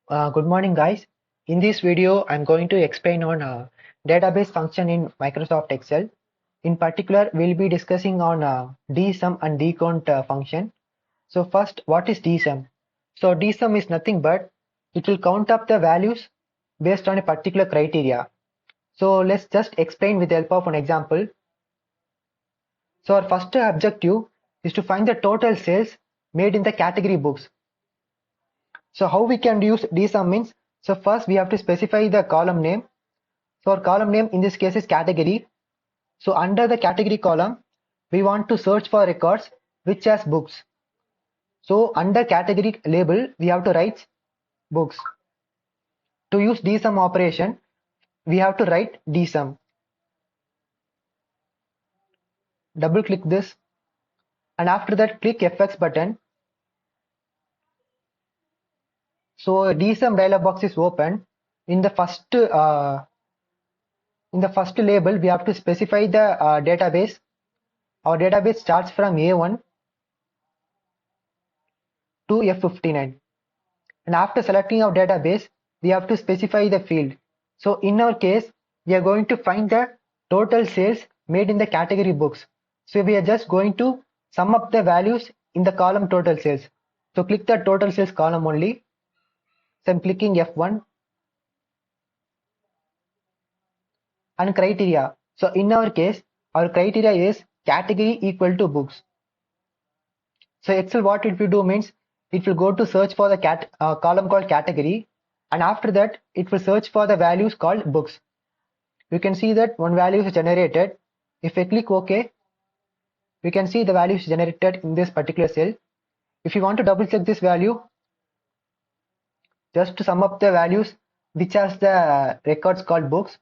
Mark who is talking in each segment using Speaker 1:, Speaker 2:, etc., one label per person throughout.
Speaker 1: Good morning, guys. In this video, I'm going to explain on database function in Microsoft Excel. In particular, we'll be discussing on DSUM and Dcount function. So first, what is DSUM? So DSUM is nothing but it will count up the values based on a particular criteria. So let's just explain with the help of an example. So our first objective is to find the total sales made in the category books. So how we can use DSUM means, so first we have to specify the column name. So our column name in this case is category. So under the category column, we want to search for records which has books. So under category label, we have to write books. To use dsum operation, we have to write dsum. Double click this, and after that click FX button. So dsum dialog box is open. In the first label, we have to specify the database. Our database starts from A1 to F59. And after selecting our database, we have to specify the field. So in our case, we are going to find the total sales made in the category books. So we are just going to sum up the values in the column total sales. So click the total sales column only. So I'm clicking F1 and criteria. So in our case, our criteria is category equal to books. So Excel, what it will do means it will go to search for the column called category, and after that it will search for the values called books. You can see that one value is generated. If I click OK, we can see the value is generated in this particular cell. If you want to double check this value, just to sum up the values which has the records called books,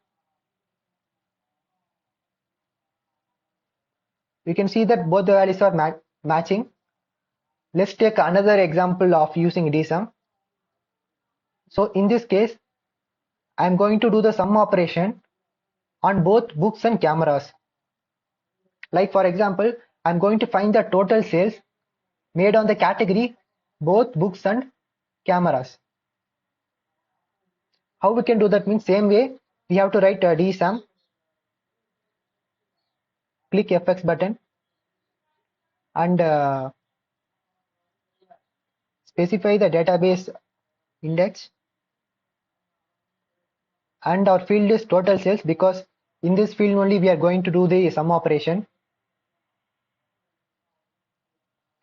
Speaker 1: we can see that both the values are matching. Let's take another example of using dsum. So in this case, I am going to do the sum operation on both books and cameras. Like for example, I'm going to find the total sales made on the category both books and cameras. How we can do that means same way we have to write dsum, click FX button, and specify the database index, and our field is total sales because in this field only we are going to do the sum operation,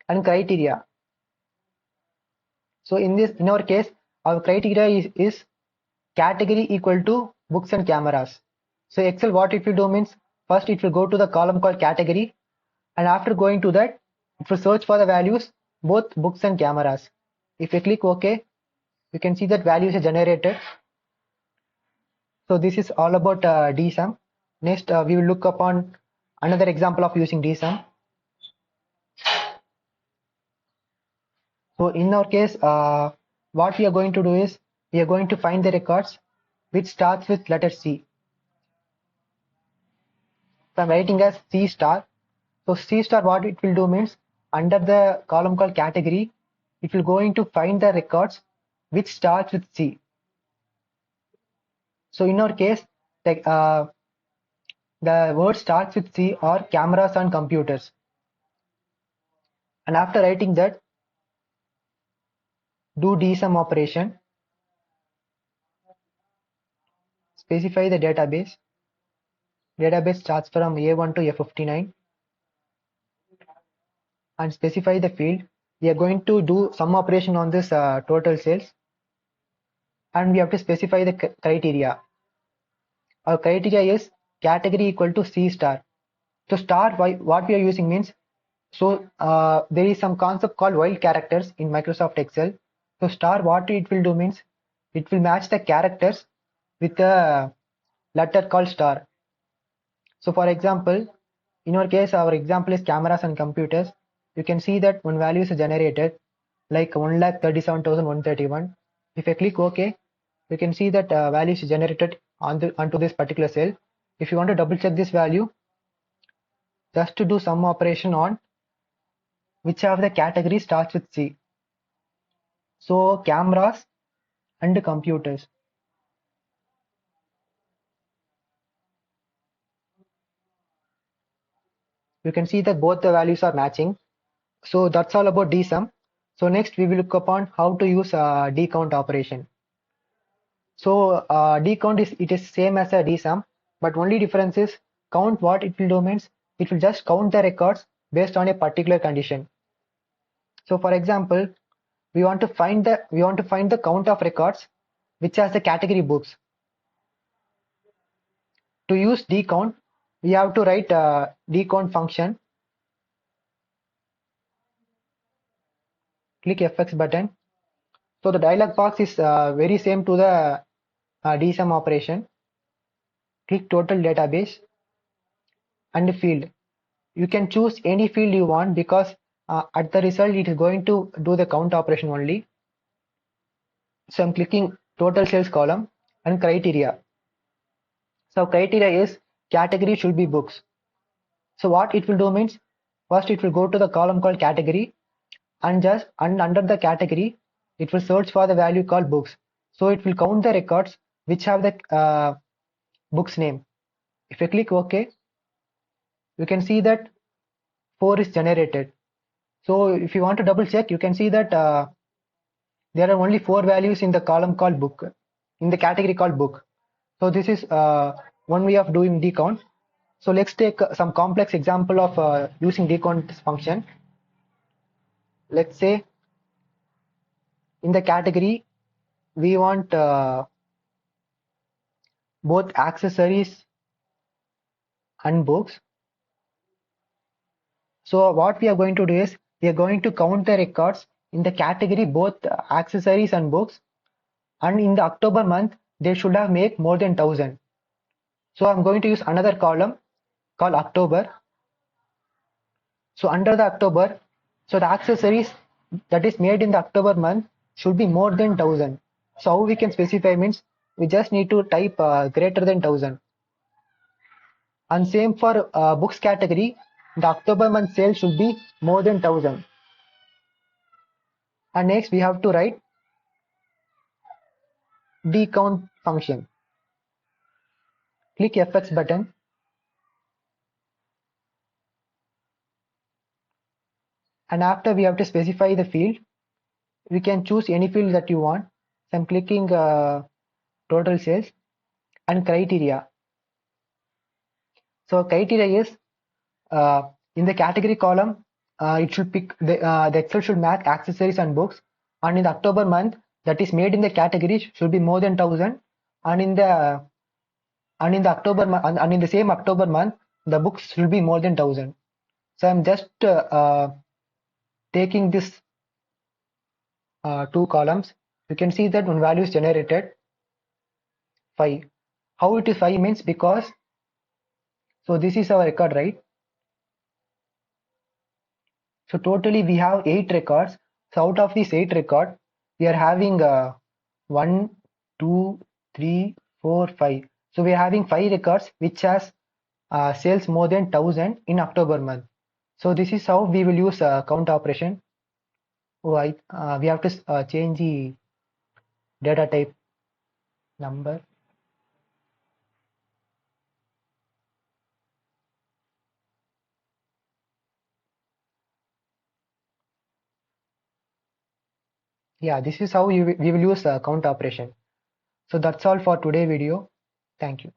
Speaker 1: and criteria. So in our case, our criteria is category equal to books and cameras. So Excel, what it will do means first it will go to the column called category, and after going to that it will search for the values both books and cameras. If I click OK, you can see that values are generated. So this is all about dsum. Next we will look upon another example of using dsum. So in our case, what we are going to do is we are going to find the records which starts with letter C. So I'm writing as C star. So C star, what it will do means under the column called category, it will going to find the records which starts with C. So in our case, the word starts with C or cameras and computers. And after writing that, do dsum operation, specify the database. Database starts from A1 to F59, and specify the field. We are going to do some operation on this total sales, and we have to specify the criteria. Our criteria is category equal to C star. So star, what we are using means, so there is some concept called wild characters in Microsoft Excel. So star, what it will do means it will match the characters with a letter called star. So for example, in our case, our example is cameras and computers. You can see that one value is generated like 1,37,131. If I click OK, you can see that value is generated onto this particular cell. If you want to double check this value, just to do some operation on which of the category starts with C. So cameras and computers. You can see that both the values are matching. So that's all about dsum. So next we will look upon how to use decount operation. So decount is same as a dsum, but only difference is count. What it will do means it will just count the records based on a particular condition. So for example, we want to find the count of records which has the category books. To use decount, we have to write a decount function. Click FX button. So the dialog box is very same to the dsum operation. Click total database and field. You can choose any field you want because at the result it is going to do the count operation only. So I'm clicking total sales column and criteria. So criteria is category should be books. So what it will do means first it will go to the column called category and under the category it will search for the value called books. So it will count the records which have the book's name. If I click OK, you can see that 4 is generated. So if you want to double check, you can see that there are only 4 values in the column called book, in the category called book. So this is one way of doing decount. So let's take some complex example of using decount function. Let's say in the category we want both accessories and books. So what we are going to do is we are going to count the records in the category both accessories and books, and in the October month they should have made more than 1000. So I'm going to use another column called October. So under the October, so the accessories that is made in the October month should be more than 1000. So how we can specify means we just need to type greater than 1000. And same for books category, the October month sale should be more than 1000. And next we have to write decount function. Click FX button. And after we have to specify the field, we can choose any field that you want. So I'm clicking total sales and criteria. So criteria is in the category column, it should pick the Excel should match accessories and books, and in the October month that is made in the category should be more than 1000, and in the October and in the same October month the books should be more than 1000. So I'm just taking this two columns. You can see that one value is generated 5. How it is 5 means because so this is our record, right? So totally we have 8 records. So out of these 8 records, we are having 1, 2, 3, 4, 5. So we are having 5 records which has sales more than 1000 in October month. So this is how we will use count operation. Oh, we have to change the data type number. Yeah, this is how we will use count operation. So that's all for today video. Thank you.